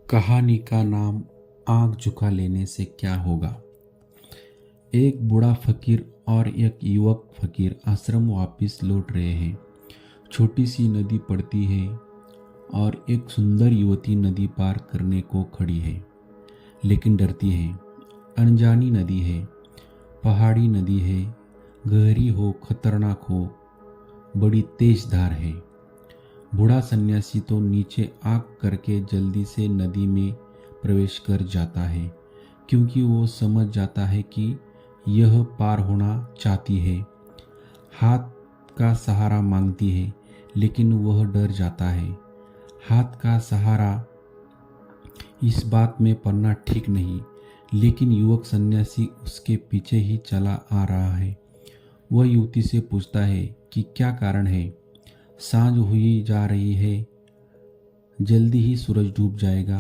कहानी का नाम आँख झुका लेने से क्या होगा। एक बूढ़ा फकीर और एक युवक फकीर आश्रम वापस लौट रहे हैं। छोटी सी नदी पड़ती है और एक सुंदर युवती नदी पार करने को खड़ी है, लेकिन डरती है। अनजानी नदी है, पहाड़ी नदी है, गहरी हो, खतरनाक हो, बड़ी तेज धार है। बूढ़ा सन्यासी तो नीचे आँख करके जल्दी से नदी में प्रवेश कर जाता है, क्योंकि वो समझ जाता है कि यह पार होना चाहती है। हाथ का सहारा मांगती है, लेकिन वह डर जाता है। हाथ का सहारा इस बात में पड़ना ठीक नहीं, लेकिन युवक सन्यासी उसके पीछे ही चला आ रहा है। वह युवती से पूछता है कि क्या कारण है। सांझ हुई जा रही है, जल्दी ही सूरज डूब जाएगा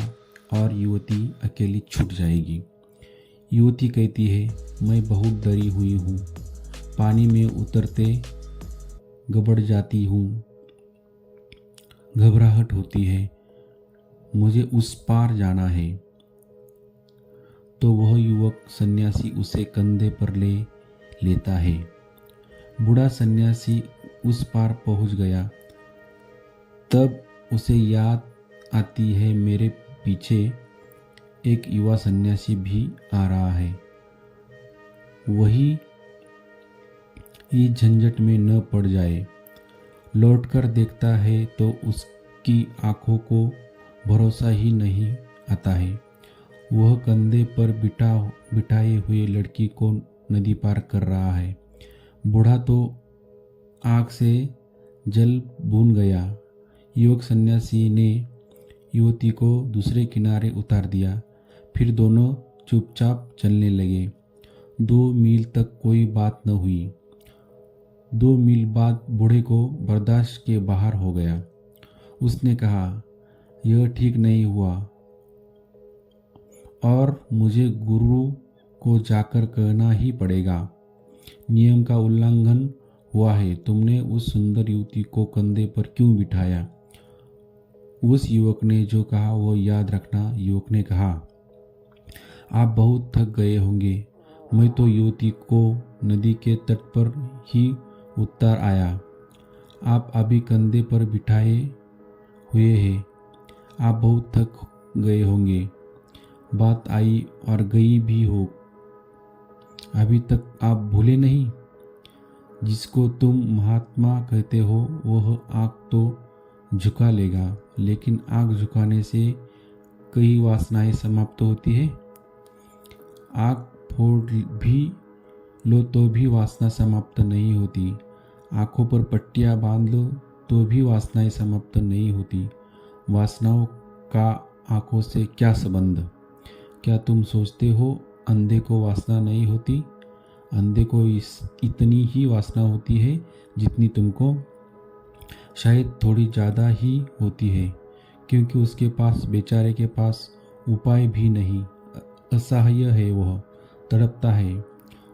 और युवती अकेली छूट जाएगी। युवती कहती है, मैं बहुत डरी हुई हूँ, पानी में उतरते गबड़ जाती हूँ, घबराहट होती है, मुझे उस पार जाना है। तो वह युवक सन्यासी उसे कंधे पर ले लेता है। बूढ़ा सन्यासी उस पार पहुंच गया। तब उसे याद आती है, मेरे पीछे एक युवा सन्यासी भी आ रहा है। वही इस झंझट में न पड़ जाए। लौटकर देखता है तो उसकी आंखों को भरोसा ही नहीं आता है। वह कंधे पर बिठाए हुए लड़की को नदी पार कर रहा है। बूढ़ा तो आग से जल भून गया। युवक सन्यासी ने युवती को दूसरे किनारे उतार दिया। फिर दोनों चुपचाप चलने लगे। 2 मील तक कोई बात न हुई। 2 मील बाद बूढ़े को बर्दाश्त के बाहर हो गया। उसने कहा, यह ठीक नहीं हुआ और मुझे गुरु को जाकर कहना ही पड़ेगा। नियम का उल्लंघन हुआ है। तुमने उस सुंदर युवती को कंधे पर क्यों बिठाया? उस युवक ने जो कहा वो याद रखना। युवक ने कहा, आप बहुत थक गए होंगे। मैं तो युवती को नदी के तट पर ही उतार आया। आप अभी कंधे पर बिठाए हुए हैं। आप बहुत थक गए होंगे। बात आई और गई भी हो। अभी तक आप भूले नहीं? जिसको तुम महात्मा कहते हो वह आँख तो झुका लेगा, लेकिन आँख झुकाने से कई वासनाएं समाप्त होती है। आँख फोड़ भी लो तो भी वासना समाप्त नहीं होती। आँखों पर पट्टियाँ बांध लो तो भी वासनाएं समाप्त नहीं होती। वासनाओं का आँखों से क्या संबंध? क्या तुम सोचते हो अंधे को वासना नहीं होती? अंधे को इतनी ही वासना होती है जितनी तुमको, शायद थोड़ी ज़्यादा ही होती है, क्योंकि उसके पास, बेचारे के पास उपाय भी नहीं। असहाय है, वह तड़पता है।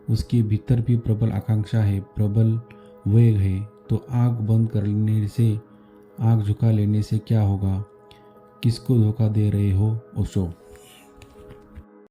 उसके भीतर भी प्रबल आकांक्षा है, प्रबल वेग है। तो आँख बंद करने से, आँख झुका लेने से क्या होगा? किसको धोखा दे रहे हो ओशो?